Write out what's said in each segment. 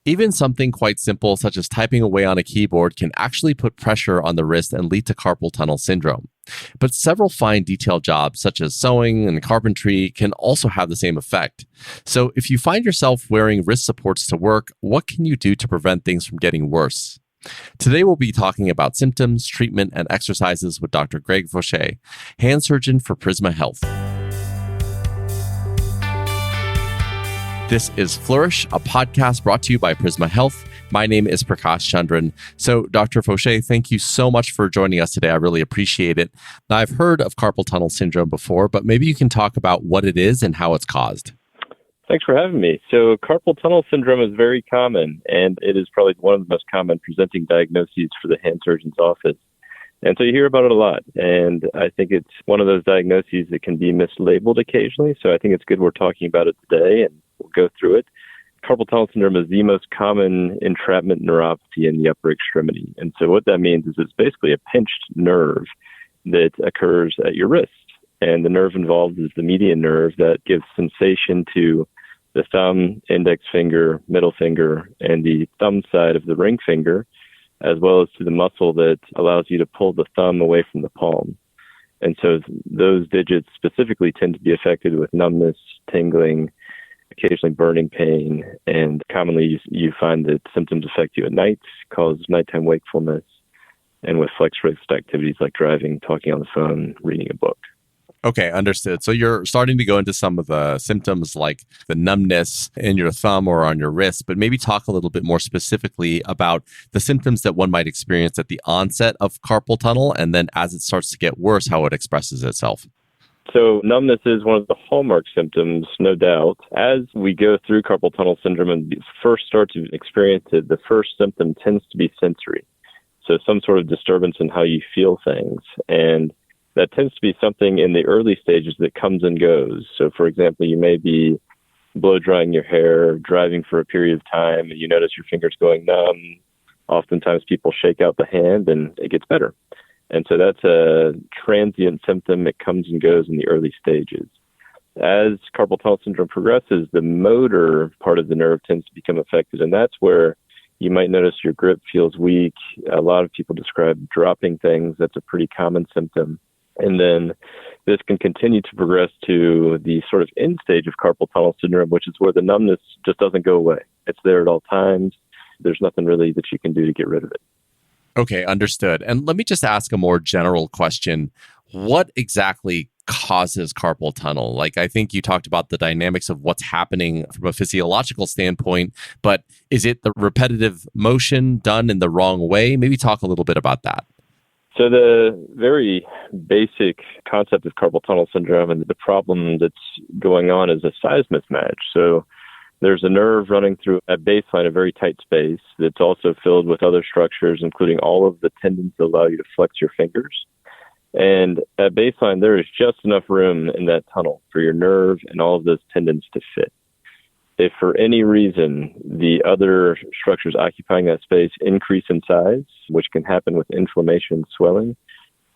Even something quite simple, such as typing away on a keyboard, can actually put pressure on the wrist and lead to carpal tunnel syndrome. But several fine detail jobs, such as sewing and carpentry, can also have the same effect. So if you find yourself wearing wrist supports to work, what can you do to prevent things from getting worse? Today, we'll be talking about symptoms, treatment, and exercises with Dr. Greg Fauché, hand surgeon for Prisma Health. This is Flourish, a podcast brought to you by Prisma Health. My name is Prakash Chandran. So, Dr. Fauché, thank you so much for joining us today. I really appreciate it. Now, I've heard of carpal tunnel syndrome before, but maybe you can talk about what it is and how it's caused. Thanks for having me. So carpal tunnel syndrome is very common, and it is probably one of the most common presenting diagnoses for the hand surgeon's office. And so you hear about it a lot, and I think it's one of those diagnoses that can be mislabeled occasionally. So I think it's good we're talking about it today, and we'll go through it. Carpal tunnel syndrome is the most common entrapment neuropathy in the upper extremity. And so what that means is it's basically a pinched nerve that occurs at your wrist. And the nerve involved is the median nerve that gives sensation to the thumb, index finger, middle finger, and the thumb side of the ring finger, as well as to the muscle that allows you to pull the thumb away from the palm. And so those digits specifically tend to be affected with numbness, tingling, occasionally burning pain, and commonly you find that symptoms affect you at night, cause nighttime wakefulness, and with flex wrist activities like driving, talking on the phone, reading a book. Okay, understood. So you're starting to go into some of the symptoms like the numbness in your thumb or on your wrist, but maybe talk a little bit more specifically about the symptoms that one might experience at the onset of carpal tunnel, and then as it starts to get worse, how it expresses itself. So numbness is one of the hallmark symptoms, no doubt. As we go through carpal tunnel syndrome and first start to experience it, the first symptom tends to be sensory. So some sort of disturbance in how you feel things. And that tends to be something in the early stages that comes and goes. So, for example, you may be blow drying your hair, driving for a period of time, and you notice your fingers going numb. Oftentimes people shake out the hand and it gets better. And so that's a transient symptom that comes and goes in the early stages. As carpal tunnel syndrome progresses, the motor part of the nerve tends to become affected, and that's where you might notice your grip feels weak. A lot of people describe dropping things. That's a pretty common symptom. And then this can continue to progress to the sort of end stage of carpal tunnel syndrome, which is where the numbness just doesn't go away. It's there at all times. There's nothing really that you can do to get rid of it. Okay, understood. And let me just ask a more general question. What exactly causes carpal tunnel? Like, I think you talked about the dynamics of what's happening from a physiological standpoint, but is it the repetitive motion done in the wrong way? Maybe talk a little bit about that. So the very basic concept of carpal tunnel syndrome and the problem that's going on is a size mismatch. So there's a nerve running through at baseline, a very tight space that's also filled with other structures, including all of the tendons that allow you to flex your fingers. And at baseline, there is just enough room in that tunnel for your nerve and all of those tendons to fit. If for any reason the other structures occupying that space increase in size, which can happen with inflammation and swelling,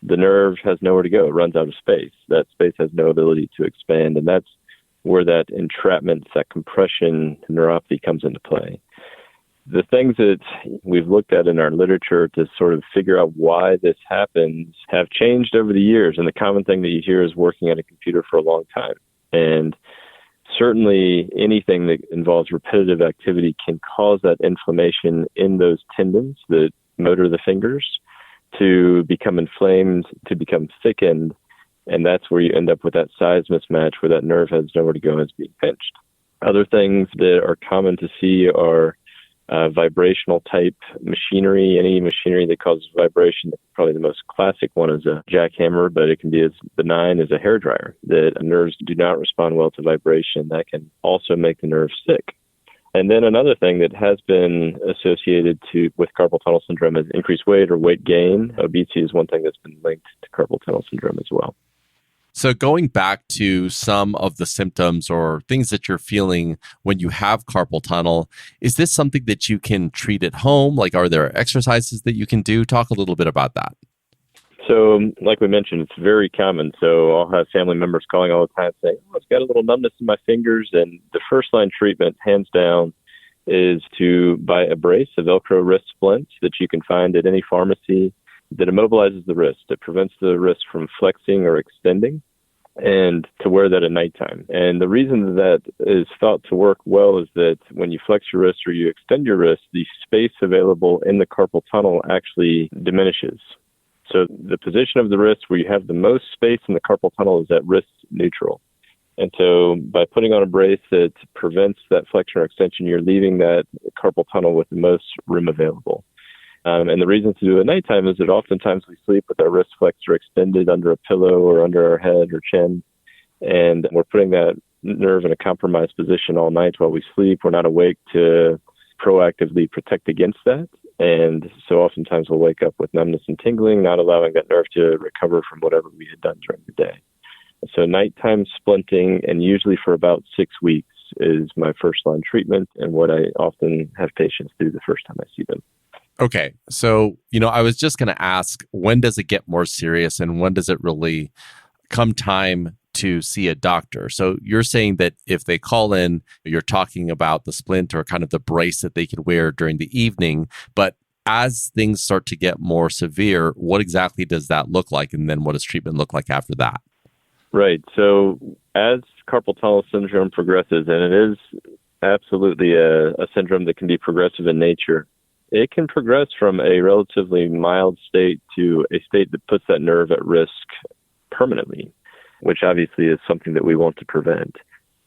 the nerve has nowhere to go. It runs out of space. That space has no ability to expand, and that's where that entrapment, that compression neuropathy comes into play. The things that we've looked at in our literature to sort of figure out why this happens have changed over the years, and the common thing that you hear is working at a computer for a long time. And certainly anything that involves repetitive activity can cause that inflammation in those tendons that motor the fingers to become inflamed, to become thickened, and that's where you end up with that size mismatch where that nerve has nowhere to go and is being pinched. Other things that are common to see are vibrational type machinery, any machinery that causes vibration. Probably the most classic one is a jackhammer, but it can be as benign as a hairdryer, that nerves do not respond well to vibration. That can also make the nerve sick. And then another thing that has been associated with carpal tunnel syndrome is increased weight or weight gain. Obesity is one thing that's been linked to carpal tunnel syndrome as well. So going back to some of the symptoms or things that you're feeling when you have carpal tunnel, is this something that you can treat at home? Like, are there exercises that you can do? Talk a little bit about that. So like we mentioned, it's very common. So I'll have family members calling all the time saying, I've got a little numbness in my fingers. And the first line treatment, hands down, is to buy a brace, a Velcro wrist splint that you can find at any pharmacy that immobilizes the wrist. It prevents the wrist from flexing or extending, and to wear that at nighttime. And the reason that is thought to work well is that when you flex your wrist or you extend your wrist, the space available in the carpal tunnel actually diminishes. So the position of the wrist where you have the most space in the carpal tunnel is at wrist neutral. And so by putting on a brace that prevents that flexion or extension, you're leaving that carpal tunnel with the most room available. And the reason to do it at nighttime is that oftentimes we sleep with our wrist flexor extended under a pillow or under our head or chin. And we're putting that nerve in a compromised position all night while we sleep. We're not awake to proactively protect against that. And so oftentimes we'll wake up with numbness and tingling, not allowing that nerve to recover from whatever we had done during the day. So nighttime splinting, and usually for about 6 weeks, is my first line treatment and what I often have patients do the first time I see them. Okay. So, I was just going to ask, when does it get more serious and when does it really come time to see a doctor? So you're saying that if they call in, you're talking about the splint or kind of the brace that they could wear during the evening. But as things start to get more severe, what exactly does that look like? And then what does treatment look like after that? Right. So as carpal tunnel syndrome progresses, and it is absolutely a syndrome that can be progressive in nature, it can progress from a relatively mild state to a state that puts that nerve at risk permanently, which obviously is something that we want to prevent.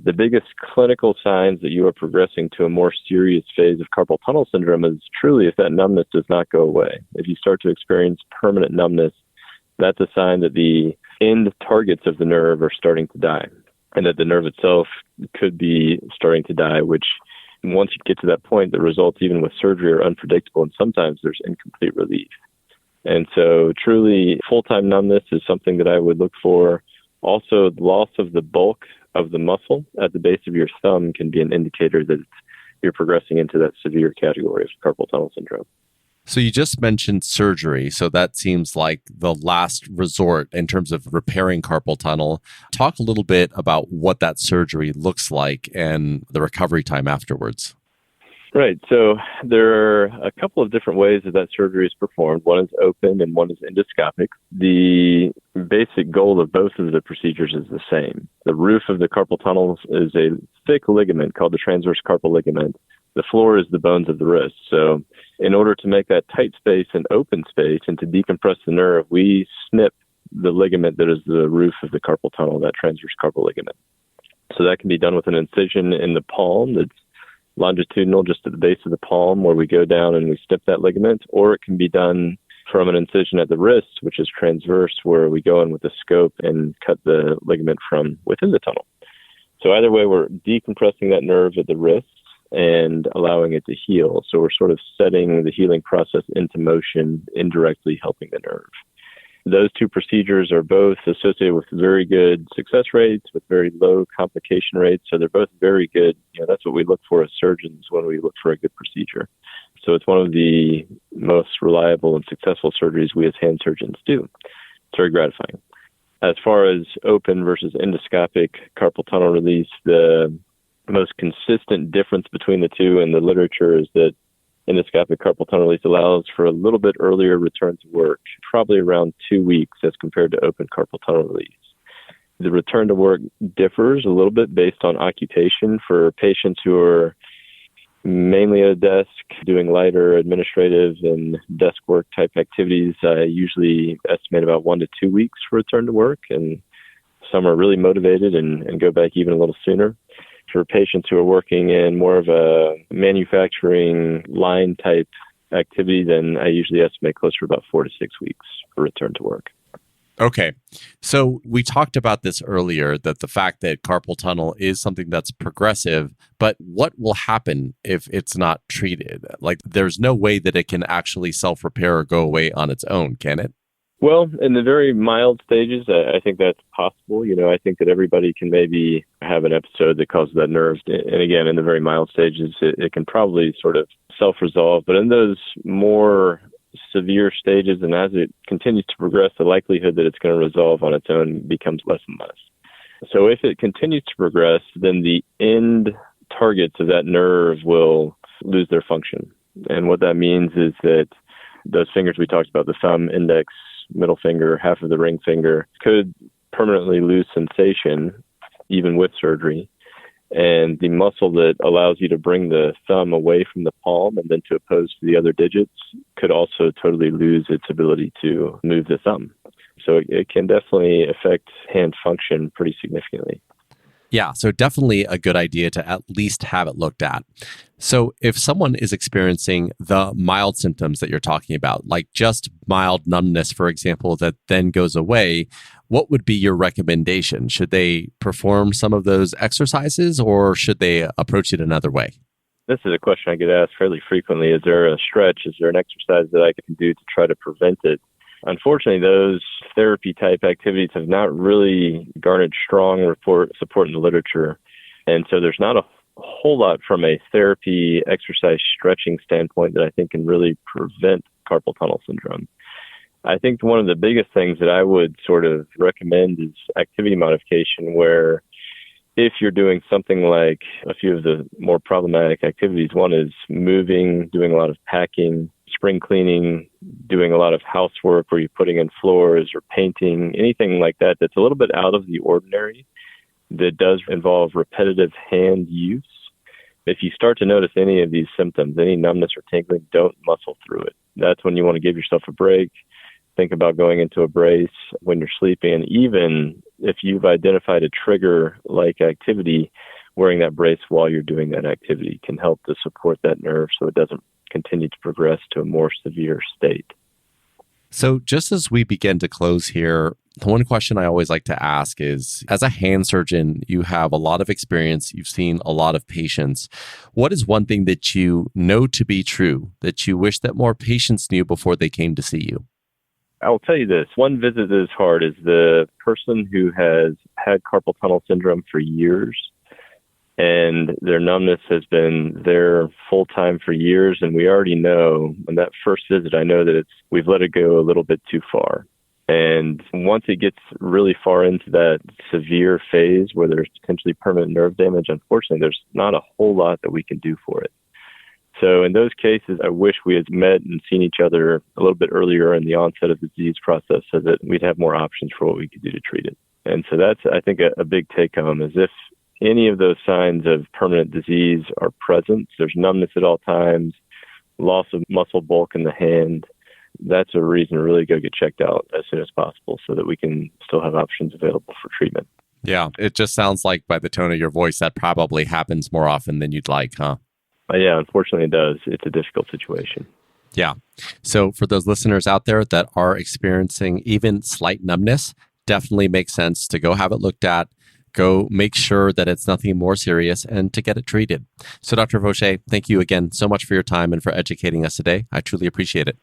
The biggest clinical signs that you are progressing to a more serious phase of carpal tunnel syndrome is truly if that numbness does not go away. If you start to experience permanent numbness, that's a sign that the end targets of the nerve are starting to die, and that the nerve itself could be starting to die, which once you get to that point, the results, even with surgery, are unpredictable, and sometimes there's incomplete relief. And so truly, full-time numbness is something that I would look for. Also, loss of the bulk of the muscle at the base of your thumb can be an indicator that you're progressing into that severe category of carpal tunnel syndrome. So you just mentioned surgery. So that seems like the last resort in terms of repairing carpal tunnel. Talk a little bit about what that surgery looks like and the recovery time afterwards. Right. So there are a couple of different ways that surgery is performed. One is open and one is endoscopic. The basic goal of both of the procedures is the same. The roof of the carpal tunnel is a thick ligament called the transverse carpal ligament. The floor is the bones of the wrist. So in order to make that tight space an open space and to decompress the nerve, we snip the ligament that is the roof of the carpal tunnel, that transverse carpal ligament. So that can be done with an incision in the palm that's longitudinal, just at the base of the palm, where we go down and we snip that ligament, or it can be done from an incision at the wrist, which is transverse, where we go in with a scope and cut the ligament from within the tunnel. So either way, we're decompressing that nerve at the wrist and allowing it to heal. So we're sort of setting the healing process into motion, indirectly helping the nerve. Those two procedures are both associated with very good success rates, with very low complication rates. So they're both very good. That's what we look for as surgeons when we look for a good procedure. So it's one of the most reliable and successful surgeries we as hand surgeons do. It's very gratifying. As far as open versus endoscopic carpal tunnel release, the most consistent difference between the two in the literature is that endoscopic carpal tunnel release allows for a little bit earlier return to work, probably around 2 weeks as compared to open carpal tunnel release. The return to work differs a little bit based on occupation. For patients who are mainly at a desk doing lighter administrative and desk work type activities, I usually estimate about 1 to 2 weeks for return to work, and some are really motivated and go back even a little sooner. For patients who are working in more of a manufacturing line type activity, then I usually estimate closer to about 4 to 6 weeks for return to work. Okay. So we talked about this earlier, that the fact that carpal tunnel is something that's progressive, but what will happen if it's not treated? Like, there's no way that it can actually self-repair or go away on its own, can it? Well, in the very mild stages, I think that's possible. I think that everybody can maybe have an episode that causes that nerve. And again, in the very mild stages, it can probably sort of self-resolve. But in those more severe stages, and as it continues to progress, the likelihood that it's going to resolve on its own becomes less and less. So if it continues to progress, then the end targets of that nerve will lose their function. And what that means is that those fingers we talked about, the thumb, index, middle finger, half of the ring finger, could permanently lose sensation even with surgery. And the muscle that allows you to bring the thumb away from the palm and then to oppose to the other digits could also totally lose its ability to move the thumb. So it can definitely affect hand function pretty significantly. Yeah, so definitely a good idea to at least have it looked at. So if someone is experiencing the mild symptoms that you're talking about, like just mild numbness, for example, that then goes away, what would be your recommendation? Should they perform some of those exercises or should they approach it another way? This is a question I get asked fairly frequently. Is there a stretch? Is there an exercise that I can do to try to prevent it? Unfortunately, those therapy-type activities have not really garnered strong support in the literature. And so there's not a whole lot from a therapy, exercise, stretching standpoint that I think can really prevent carpal tunnel syndrome. I think one of the biggest things that I would sort of recommend is activity modification, where if you're doing something like a few of the more problematic activities, one is moving, doing a lot of packing, spring cleaning, doing a lot of housework where you're putting in floors or painting, anything like that that's a little bit out of the ordinary that does involve repetitive hand use. If you start to notice any of these symptoms, any numbness or tingling, don't muscle through it. That's when you want to give yourself a break. Think about going into a brace when you're sleeping. And even if you've identified a trigger-like activity, wearing that brace while you're doing that activity can help to support that nerve so it doesn't continue to progress to a more severe state. So just as we begin to close here, the one question I always like to ask is, as a hand surgeon, you have a lot of experience, you've seen a lot of patients. What is one thing that you know to be true that you wish that more patients knew before they came to see you? I'll tell you this. One visit that is hard is the person who has had carpal tunnel syndrome for years and their numbness has been there full time for years. And we already know on that first visit, I know that we've let it go a little bit too far. And once it gets really far into that severe phase where there's potentially permanent nerve damage, unfortunately, there's not a whole lot that we can do for it. So in those cases, I wish we had met and seen each other a little bit earlier in the onset of the disease process so that we'd have more options for what we could do to treat it. And so that's, I think, a big take home is if any of those signs of permanent disease are present, there's numbness at all times, loss of muscle bulk in the hand, that's a reason to really go get checked out as soon as possible so that we can still have options available for treatment. Yeah, it just sounds like by the tone of your voice, that probably happens more often than you'd like, huh? Yeah, unfortunately it does. It's a difficult situation. Yeah. So for those listeners out there that are experiencing even slight numbness, definitely makes sense to go have it looked at, go make sure that it's nothing more serious, and to get it treated. So Dr. Fauché, thank you again so much for your time and for educating us today. I truly appreciate it.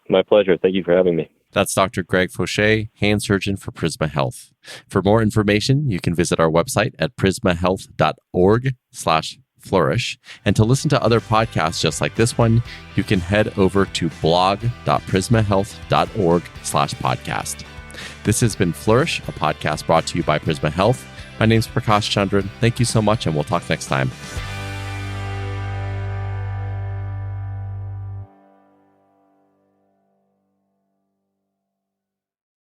My pleasure. Thank you for having me. That's Dr. Greg Fauché, hand surgeon for Prisma Health. For more information, you can visit our website at prismahealth.org/flourish. And to listen to other podcasts just like this one, you can head over to blog.prismahealth.org/podcast. This has been Flourish, a podcast brought to you by Prisma Health. My name's Prakash Chandran. Thank you so much, and we'll talk next time.